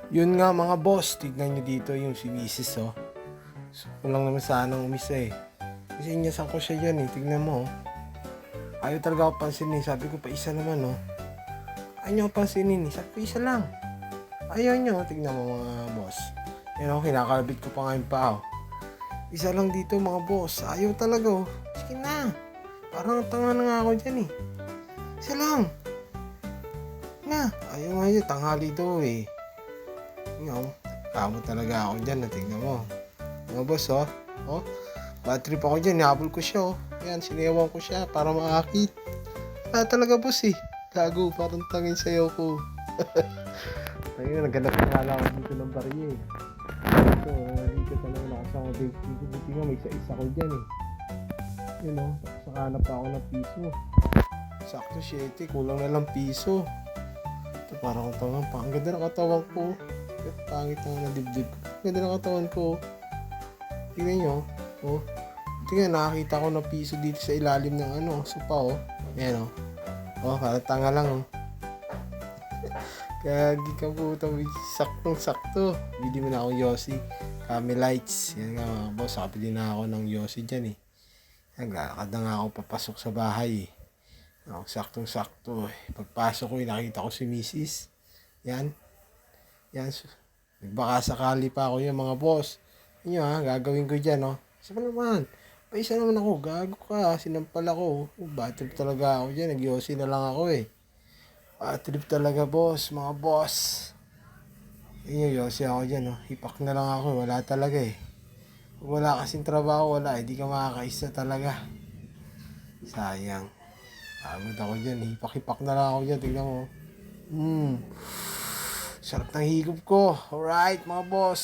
Yun nga mga boss, tignan nyo dito yung si Mrs. oh. So, kulang naman sanang umisa eh. Kasi inyasan ko siya dyan eh, tignan mo oh. Ayaw talaga ako pansinin, sabi ko pa isa naman oh. Ayaw nyo ako pansinin eh, sabi ko isa lang. Ayaw nyo, tignan mo mga boss. Yan oh, kinakalabit ko pa nga yung paa oh. Isa lang dito mga boss, ayaw talaga oh. Sige na, parang tanga na nga ako dyan eh. Isa lang. Na, ayaw nga yun, tanghali daw eh. Ngaw, kamo talaga ako dyan, tingnan mo. Mga boss, oh. Oh, bad trip ako dyan, nihabol ko siya, oh. Ayan, sinayawan ko siya para maakit. Talaga boss eh. Gago, parang tangin sayaw ko. Ayun, naghanap na nga lang ako dito ng barya eh. Ito, dito talaga nakasama dito. Buti nga, may isa-isa ko dyan eh. Yun oh, saka pa ako ng piso. Sakto 7, kulang na lang piso. Ito, parang katawan pa. Ang ganda ng katawan ko. Pangit na dibdib. Ganda ng katawan ko. Tingnan nyo. Oh. Tingnan, nakakita ko ng piso dito sa ilalim ng sopa oh. Ayan oh. Oh, para tanga lang oh. Kagi ka puta. Saktong sakto. Bili mo na akong Yossi. Kami lights. Yan nga mga boss. Kapili na ako ng Yossi dyan eh. Naglalakad na nga ako papasok sa bahay eh. Oh, saktong sakto eh. Pagpasok ko nakita ko si Mrs. Yan. Yan, nagbaka sakali pa ako yan mga boss. Inyo ha, gagawin ko dyan oh. Saan naman? Paisa naman ako, gago ka, sinampal ako. Bad trip talaga ako dyan, nagyosi na lang ako eh. Bad trip talaga boss, mga boss. Inyo, yosi ako dyan oh. Hipak na lang ako, wala talaga eh. Kung wala kasing trabaho, wala, hindi ka makakaisa talaga. Sayang. Pagod ako dyan, hipak-hipak na lang ako dyan, tignan mo. Sarap ng higop ko. Alright, mga boss.